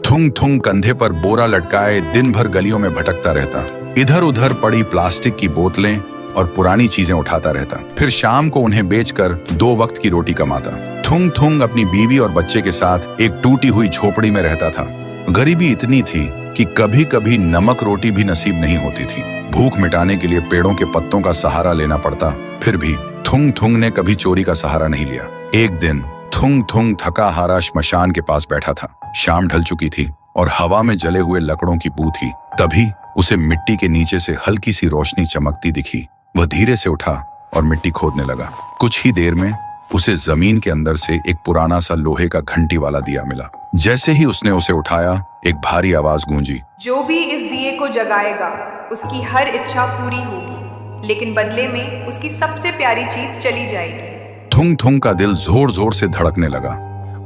थुंग थुंग कंधे पर बोरा लटकाए दिन भर गलियों में भटकता रहता। इधर उधर पड़ी प्लास्टिक की बोतलें और पुरानी चीजें उठाता रहता। फिर शाम को उन्हें बेचकर 2 वक्त की रोटी कमाता। थुंग थुंग अपनी बीवी और बच्चे के साथ एक टूटी हुई झोपड़ी में रहता था। गरीबी इतनी थी कि कभी कभी नमक रोटी भी नसीब नहीं होती थी। भूख मिटाने के लिए पेड़ों के पत्तों का सहारा लेना पड़ता। फिर भी थुंग थुंग ने कभी चोरी का सहारा नहीं लिया। एक दिन थुंग थुंग थका हारा श्मशान के पास बैठा था। शाम ढल चुकी थी और हवा में जले हुए लकड़ों की बू थी। तभी उसे मिट्टी के नीचे से हल्की सी रोशनी चमकती दिखी। वह धीरे से उठा और मिट्टी खोदने लगा। कुछ ही देर में उसे जमीन के अंदर से एक पुराना सा लोहे का घंटी वाला दिया मिला। जैसे ही उसने उसे उठाया, एक भारी आवाज गूंजी, जो भी इस दिए को जगाएगा उसकी हर इच्छा पूरी होगी, लेकिन बदले में उसकी सबसे प्यारी चीज चली जाएगी। थुंग थुंग का दिल जोर जोर से धड़कने लगा।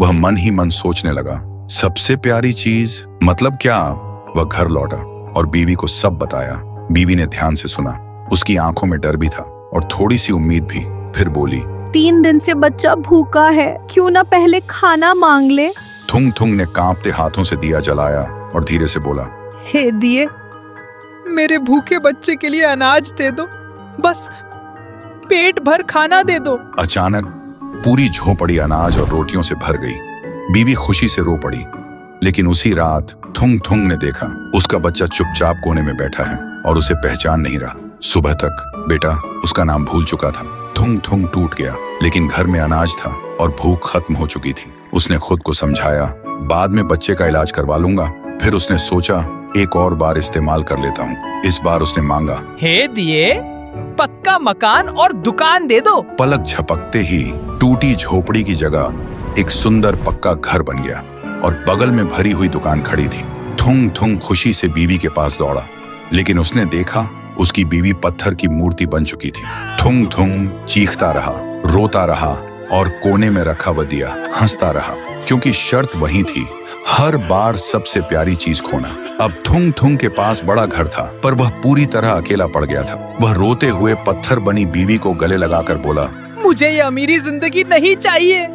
वह मन ही मन सोचने लगा, सबसे प्यारी चीज मतलब क्या? वह घर लौटा और बीवी को सब बताया। बीवी ने ध्यान से सुना। उसकी आंखों में डर भी था और थोड़ी सी उम्मीद भी। फिर बोली, 3 दिन से बच्चा भूखा है, क्यों ना पहले खाना मांग ले। थुंग थुंग ने कांपते हाथों से दिया जलाया और धीरे से बोला, हे दिए, मेरे भूखे बच्चे के लिए अनाज दे दो, बस पेट भर खाना दे दो। अचानक पूरी झोपड़ी अनाज और रोटियों से भर गई। बीवी खुशी से रो पड़ी। लेकिन उसी रात थुंग थुंग ने देखा उसका बच्चा चुपचाप कोने में बैठा है और उसे पहचान नहीं रहा। सुबह तक बेटा उसका नाम भूल चुका था। थुंग थुंग टूट गया, लेकिन घर में अनाज था और भूख खत्म हो चुकी थी। उसने खुद को समझाया, बाद में बच्चे का इलाज करवा लूंगा। फिर उसने सोचा, एक और बार इस्तेमाल कर लेता हूँ। इस बार उसने मांगा, हे दिए, पक्का मकान और दुकान दे दो। पलक झपकते ही टूटी झोपड़ी की जगह एक सुंदर पक्का घर बन गया और बगल में भरी हुई दुकान खड़ी थी। थुंग थुंग खुशी से बीवी के पास दौड़ा, लेकिन उसने देखा उसकी बीवी पत्थर की मूर्ति बन चुकी थी। थुंग थुंग चीखता रहा, रोता रहा और कोने में रखा वह दिया हंसता रहा, क्योंकि शर्त वही थी, हर बार सबसे प्यारी चीज खोना। अब थुंग थुंग के पास बड़ा घर था, पर वह पूरी तरह अकेला पड़ गया था। वह रोते हुए पत्थर बनी बीवी को गले लगाकर बोला, मुझे ये अमीरी जिंदगी नहीं चाहिए।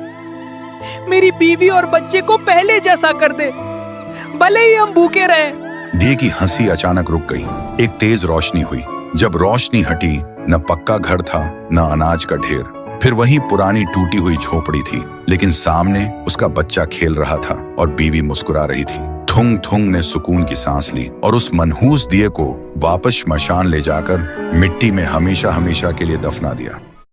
मेरी बीवी और बच्चे को पहले जैसा कर दे, भले ही हम भूखे रहें। दिए की हंसी अचानक रुक गई। एक तेज रोशनी हुई। जब रोशनी हटी, न पक्का घर था न अनाज का ढेर। फिर वही पुरानी टूटी हुई झोपड़ी थी, लेकिन सामने उसका बच्चा खेल रहा था और बीवी मुस्कुरा रही थी। थुंग थुंग ने सुकून की सांस ली और उस मनहूस दिए को वापस श्मशान ले जाकर मिट्टी में हमेशा हमेशा के लिए दफना दिया।